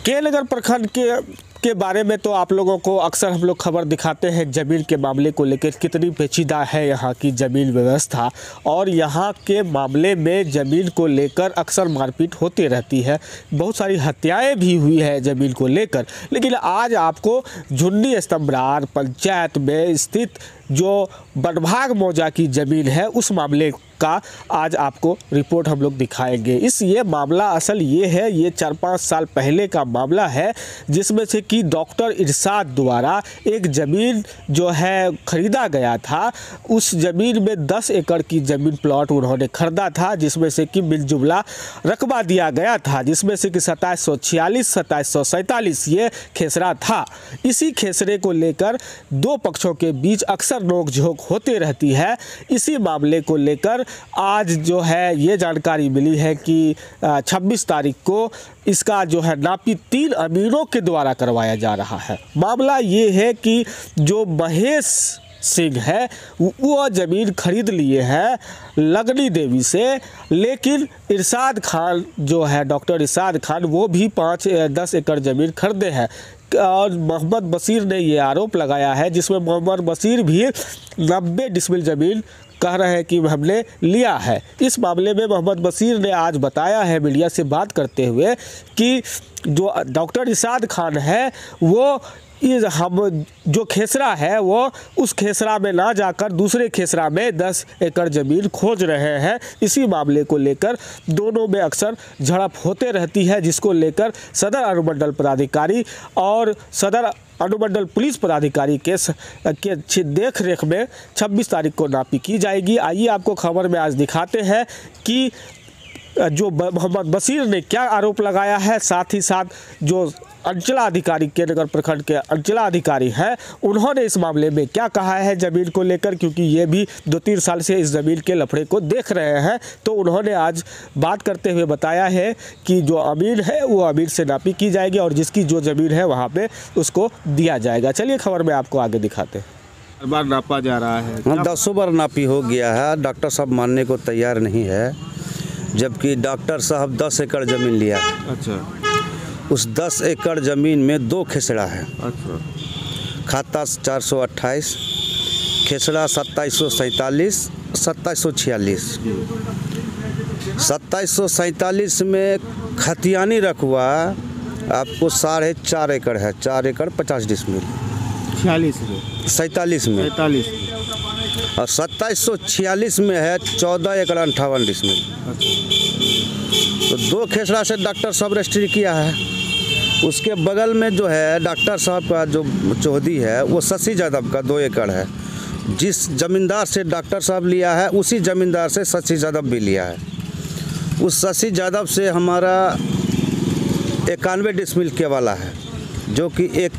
के नगर प्रखंड के बारे में तो आप लोगों को अक्सर हम लोग खबर दिखाते हैं ज़मीन के मामले को लेकर कितनी पेचीदा है यहाँ की ज़मीन व्यवस्था, और यहाँ के मामले में ज़मीन को लेकर अक्सर मारपीट होती रहती है, बहुत सारी हत्याएं भी हुई है ज़मीन को लेकर। लेकिन आज आपको झुन्नी स्तंभरार पंचायत में स्थित जो बनभाग मौजा की ज़मीन है उस मामले का आज आपको रिपोर्ट हम लोग दिखाएंगे। ये मामला असल ये है, ये 4-5 साल पहले का मामला है, जिसमें से कि डॉक्टर इरशाद द्वारा एक ज़मीन जो है खरीदा गया था। उस ज़मीन में 10 एकड़ की ज़मीन प्लॉट उन्होंने खरीदा था, जिसमें से कि मिलजुमला रकबा दिया गया था, जिसमें से कि 2746, 2747 ये खेसरा था। इसी खेसरे को लेकर दो पक्षों के बीच अक्सर नोक-झोंक होती रहती है। इसी मामले को लेकर आज जो है ये जानकारी मिली है कि 26 तारीख को इसका जो है नापी 3 अमीरों के द्वारा करवाया जा रहा है। मामला ये है कि जो महेश सिंह है वो ज़मीन खरीद लिए हैं लगनी देवी से, लेकिन इरशाद खान जो है, डॉक्टर इरशाद खान, वो भी 5-10 एकड़ ज़मीन खरीदे हैं। और मोहम्मद बशीर ने ये आरोप लगाया है, जिसमें मोहम्मद बशीर भी 90 डिसमिल ज़मीन कह रहे हैं कि हमने लिया है। इस मामले में मोहम्मद बशीर ने आज बताया है मीडिया से बात करते हुए कि जो डॉक्टर इरशाद खान है वो हम जो खेसरा है वो उस खेसरा में ना जाकर दूसरे खेसरा में 10 एकड़ ज़मीन खोज रहे हैं। इसी मामले को लेकर दोनों में अक्सर झड़प होते रहती है, जिसको लेकर सदर अनुमंडल पदाधिकारी और सदर अनुमंडल पुलिस पदाधिकारी के देख रेख में 26 तारीख को नापी की जाएगी। आइए आपको खबर में आज दिखाते हैं कि जो मोहम्मद बशीर ने क्या आरोप लगाया है, साथ ही साथ जो अंचलाधिकारी के नगर प्रखंड के अंचलाधिकारी हैं उन्होंने इस मामले में क्या कहा है ज़मीन को लेकर, क्योंकि ये भी 2-3 साल से इस ज़मीन के लफड़े को देख रहे हैं। तो उन्होंने आज बात करते हुए बताया है कि जो अमीर है वो अमीर से नापी की जाएगी और जिसकी जो ज़मीन है वहाँ पे उसको दिया जाएगा। चलिए खबर में आपको आगे दिखाते हैं। बार नापा जा रहा है, 10 बार नापी हो गया है, डॉक्टर साहब मानने को तैयार नहीं है, जबकि डॉक्टर साहब 10 एकड़ ज़मीन लिया है। अच्छा, उस 10 एकड़ ज़मीन में 2 खेसड़ा है। अच्छा, खाता 428, खेसड़ा 2747, 2746। 2747 में खतियानी रखवा आपको 4.5 एकड़ है, 4 एकड़ 50 डिसमिल। 46 में 47 और 2746 में है 14 एकड़ 58 डिसमिल। तो 2 खेसरा से डॉक्टर साहब रजिस्ट्री किया है। उसके बगल में जो है डॉक्टर साहब का जो चौहदी है वो शशि यादव का 2 एकड़ है। जिस ज़मींदार से डॉक्टर साहब लिया है उसी ज़मींदार से शशि यादव भी लिया है। उस शशि यादव से हमारा 91 डिसमिल केवाला है, जो कि एक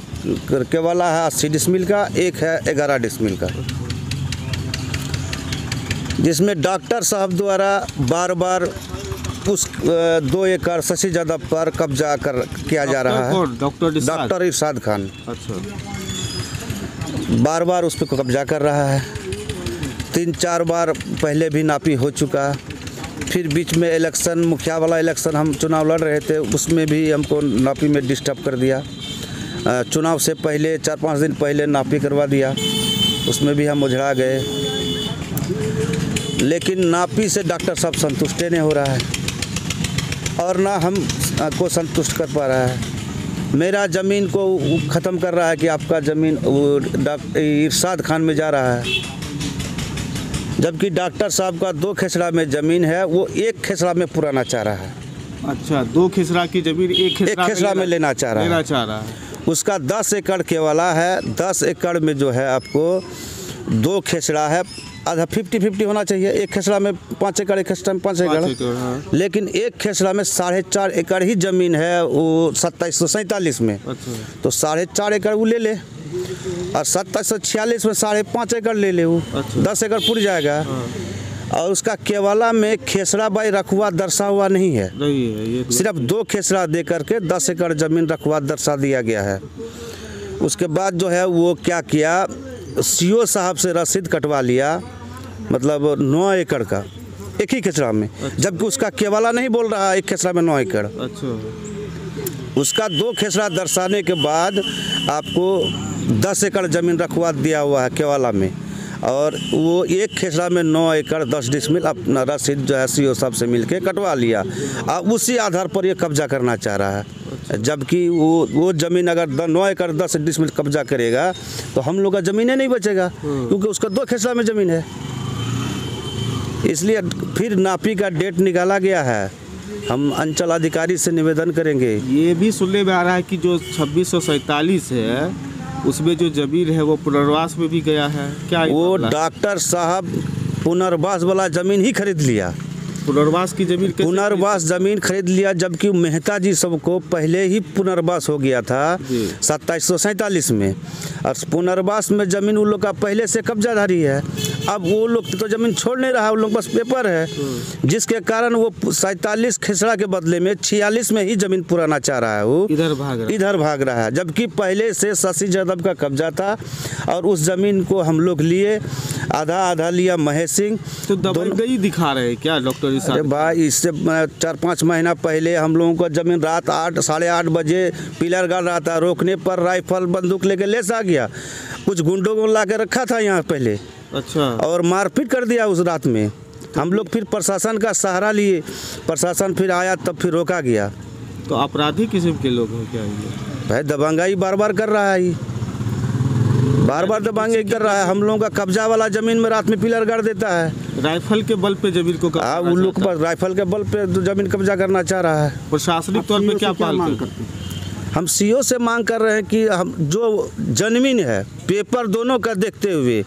केवाला है 80 डिसमिल का, एक है 11 डिसमिल का, जिसमें डॉक्टर साहब द्वारा बार बार उस 2 एकड़ शशि यादव पर कब्जा किया जा रहा है। डॉक्टर इरशाद खान अच्छा, बार बार उस पर कब्जा कर रहा है। 3-4 बार पहले भी नापी हो चुका। फिर बीच में इलेक्शन, मुखिया वाला इलेक्शन हम चुनाव लड़ रहे थे, उसमें भी हमको नापी में डिस्टर्ब कर दिया। चुनाव से पहले 4-5 दिन पहले नापी करवा दिया, उसमें भी हम उझड़ा गए। लेकिन नापी से डॉक्टर साहब संतुष्ट नहीं हो रहा है और ना हम को संतुष्ट कर पा रहा है। मेरा ज़मीन को ख़त्म कर रहा है कि आपका ज़मीन डॉक्टर इरशाद खान में जा रहा है, जबकि डॉक्टर साहब का 2 खेसरा में ज़मीन है, वो 1 खेसरा में पुराना चाह रहा है। अच्छा, 2 खेसरा की ज़मीन एक खेसरा में लेना चाह रहा है। उसका 10 एकड़ केवाला है। 10 एकड़ में जो है आपको 2 खेसरा है, आधा 50-50 होना चाहिए। एक खेसरा में 5 एकड़, एक खेसरा में 5 एकड़, हाँ। लेकिन एक खेसरा में 4.5 एकड़ ही ज़मीन है वो 2747 में। अच्छा, तो 4.5 एकड़ वो ले ले और 2746 में 5.5 एकड़ ले ले वो। अच्छा, 10 एकड़ पूरी जाएगा। हाँ। और उसका केवाला में खेसरा बाई रखवा दर्शा हुआ नहीं है, ये सिर्फ 2 खेसरा दे करके 10 एकड़ ज़मीन रखवा दर्शा दिया गया है। उसके बाद जो है वो क्या किया, सीओ साहब से रसीद कटवा लिया, मतलब 9 एकड़ का एक ही खेसरा में। अच्छा, जबकि उसका केवाला नहीं बोल रहा 1 खेसरा में 9 एकड़। अच्छा, उसका 2 खेसरा दर्शाने के बाद आपको 10 एकड़ ज़मीन रखवा दिया हुआ है केवाला में, और वो 1 खेसरा में 9 एकड़ 10 डिसमिल अपना रसीद जो है सीओ साहब से मिल के कटवा लिया। अब उसी आधार पर ये कब्जा करना चाह रहा है, जबकि वो ज़मीन अगर 9 एकड़ 10 डिसमिल कब्जा करेगा तो हम लोग का ज़मीनें नहीं बचेगा, क्योंकि उसका 2 खेसरा में ज़मीन है। इसलिए फिर नापी का डेट निकाला गया है। हम अंचल अधिकारी से निवेदन करेंगे। ये भी सुनने में आ रहा है कि जो 2647 है उसमें जो ज़मीन है वो पुनर्वास में भी गया है क्या? वो डॉक्टर साहब पुनर्वास वाला ज़मीन ही खरीद लिया। पुनर्वास की ज़मीन पुनर्वास ज़मीन खरीद लिया, जबकि मेहता जी सबको पहले ही पुनर्वास हो गया था 2747 में, और पुनर्वास में ज़मीन उन लोग का पहले से कब्जाधारी है। अब वो लोग तो ज़मीन छोड़ नहीं रहा, उन लोग पास पेपर है, जिसके कारण वो 47 खेसरा के बदले में 46 में ही ज़मीन पुराना चाह रहा है। वो इधर भाग रहा है, जबकि पहले से शशि यादव का कब्जा था, और उस ज़मीन को हम लोग लिए, आधा लिया महेश सिंह। तो दबंगई दिखा रहे हैं क्या डॉक्टर? अरे भाई, इससे 4-5 महीना पहले हम लोगों को ज़मीन रात 8-8:30 बजे पिलर गाड़ रहा था, रोकने पर राइफल बंदूक लेके लेस आ गया। कुछ गुंडों को ला के रखा था यहाँ पहले, अच्छा, और मारपीट कर दिया उस रात में। हम लोग फिर प्रशासन का सहारा लिए, प्रशासन फिर आया तब फिर रोका गया। तो अपराधी किस्म के लोग हैं क्या ये? भाई दबंगाई बार कर रहा है, बार दबंगाई कर रहा है। हम लोगों का कब्जा वाला ज़मीन में रात में पिलर गाड़ देता है, राइफल के बल पे ज़मीन को उन लोग पर राइफल के बल पे ज़मीन कब्जा करना चाह रहा है। प्रशासनिक तौर पे क्या मांग करते हैं? हम सीओ से मांग कर रहे हैं कि हम जो ज़मीन है पेपर दोनों का देखते हुए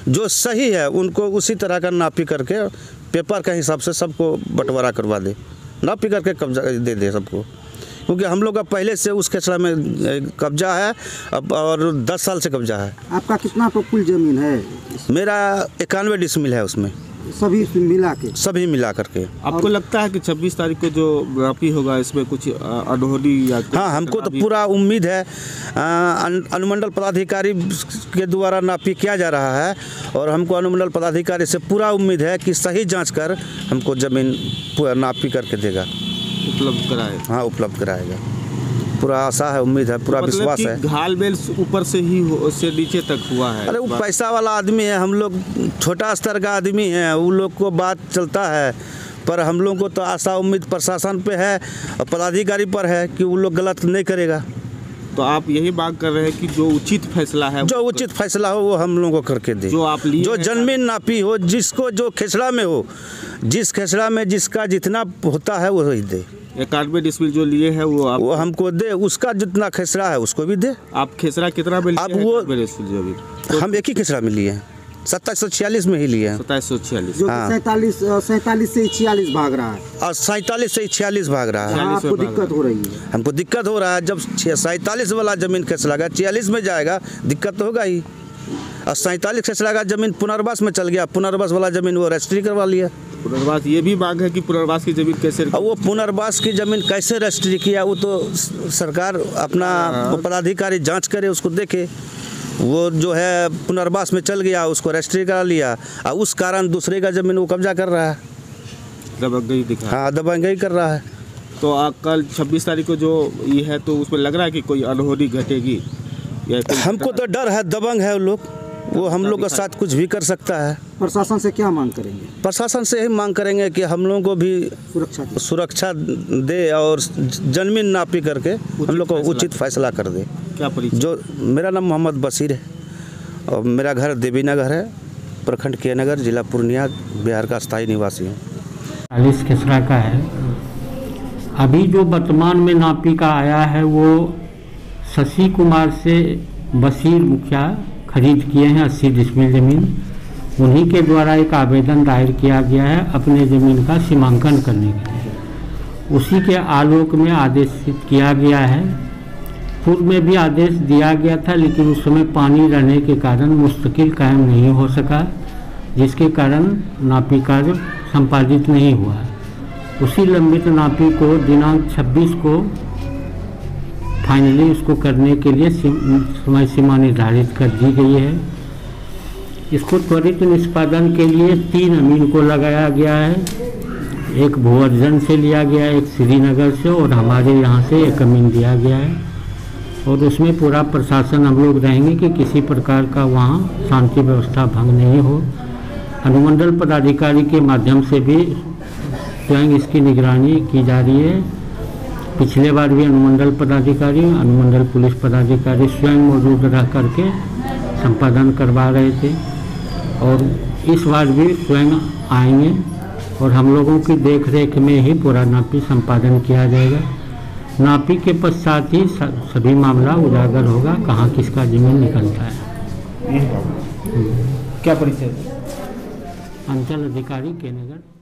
जो सही है उनको उसी तरह का नापी करके पेपर के हिसाब से सबको बंटवारा करवा दे, नापी करके कब्जा दे सबको, क्योंकि हम लोग का पहले से उस खेसरा में कब्जा है और 10 साल से कब्जा है। आपका कितना कुल ज़मीन है? मेरा 91 डिसमिल है, उसमें सभी मिला करके। आपको लगता है कि 26 तारीख को जो नापी होगा इसमें कुछ अनहोनी या? हाँ, हमको तो पूरा उम्मीद है। अनुमंडल पदाधिकारी के द्वारा नापी किया जा रहा है, और हमको अनुमंडल पदाधिकारी से पूरा उम्मीद है कि सही जांच कर हमको ज़मीन नापी करके देगा, उपलब्ध कराएगा। हाँ, उपलब्ध कराएगा, पूरा आशा है, उम्मीद है, पूरा विश्वास है। घालमेल ऊपर से ही से नीचे तक हुआ है। अरे वो पैसा वाला आदमी है, हम लोग छोटा स्तर का आदमी है, उन लोग को बात चलता है, पर हम लोग को तो आशा उम्मीद प्रशासन पे है और पदाधिकारी पर है कि वो लोग गलत नहीं करेगा। तो आप यही मांग कर रहे हैं कि जो उचित फैसला है, जो उचित फैसला हो वो हम लोगों को करके दे, जो आप लिए, जो ज़मीन नापी हो, जिसको जो खेसरा में हो, जिस खेसरा में जिसका जितना होता है वो ही दे। 91 डिसमिल जो लिए है वो हमको दे, उसका जितना खेसरा है उसको भी दे। आप खेसरा कितना में लिए? अब वो हम एक ही खेसरा में लिए हैं, 2746 में ही लिए हैं। 2746 जो 47 से 46 भाग रहा है, और 47 से 46 भाग रहा है। आपको दिक्कत हो रही है? हमको दिक्कत हो रहा है, जब 47 वाला ज़मीन खेसरा का 46 में जाएगा दिक्कत तो होगा ही, और 47 खेसरा का ज़मीन पुनर्वास में चल गया, पुनर्वास वाला ज़मीन वो रजिस्ट्री करवा लिया। पुनर्वास ये भी मांग है कि पुनर्वास की ज़मीन कैसे, वो पुनर्वास की ज़मीन कैसे रजिस्ट्री किया वो तो सरकार अपना पदाधिकारी जांच करे, उसको देखे। वो जो है पुनर्वास में चल गया, उसको रजिस्ट्री करा लिया, और उस कारण दूसरे का ज़मीन वो कब्जा कर रहा है, दबंगई दिखा। हाँ, दबंगई कर रहा है। तो कल 26 तारीख को जो ये है, तो उसमें लग रहा है कि कोई अनहोनी घटेगी या हमको तो डर है, दबंग है वो लोग, वो हम लोग के साथ कुछ भी कर सकता है। प्रशासन से क्या मांग करेंगे? प्रशासन से ही मांग करेंगे कि हम लोगों को भी सुरक्षा दे, और ज़मीन नापी करके हम लोग को उचित फैसला कर दे। क्या परिचय? जो मेरा नाम मोहम्मद बशीर है, और मेरा घर देवी नगर है, प्रखंड के नगर, जिला पूर्णिया, बिहार का स्थायी निवासी हूँ। 40 खेसरा का है। अभी जो वर्तमान में नापी का आया है वो शशि कुमार से बशीर मुखिया खरीद किए हैं 80 डिसमिल ज़मीन। उन्हीं के द्वारा एक आवेदन दायर किया गया है अपने ज़मीन का सीमांकन करने के लिए। उसी के आलोक में आदेशित किया गया है। पूर्व में भी आदेश दिया गया था, लेकिन उस समय पानी रहने के कारण मुस्तकिल कायम नहीं हो सका, जिसके कारण नापी कार्य संपादित नहीं हुआ। उसी लंबित नापी को दिनांक 26 को फाइनली उसको करने के लिए समय सीमा निर्धारित कर दी गई है। इसको त्वरित निष्पादन के लिए 3 अमीन को लगाया गया है। एक भूअर्जन से लिया गया है, एक श्रीनगर से, और हमारे यहाँ से एक अमीन दिया गया है। और उसमें पूरा प्रशासन हम लोग रहेंगे कि किसी प्रकार का वहाँ शांति व्यवस्था भंग नहीं हो। अनुमंडल पदाधिकारी के माध्यम से भी स्वयं इसकी निगरानी की जा रही है। पिछले बार भी अनुमंडल पदाधिकारी, अनुमंडल पुलिस पदाधिकारी स्वयं मौजूद रह करके संपादन करवा रहे थे, और इस बार भी स्वयं आएंगे और हम लोगों की देखरेख में ही पूरा नापी संपादन किया जाएगा। नापी के पश्चात ही सभी मामला उजागर होगा, कहाँ किसका जमीन निकलता है। क्या परिचय? अंचल अधिकारी के नगर।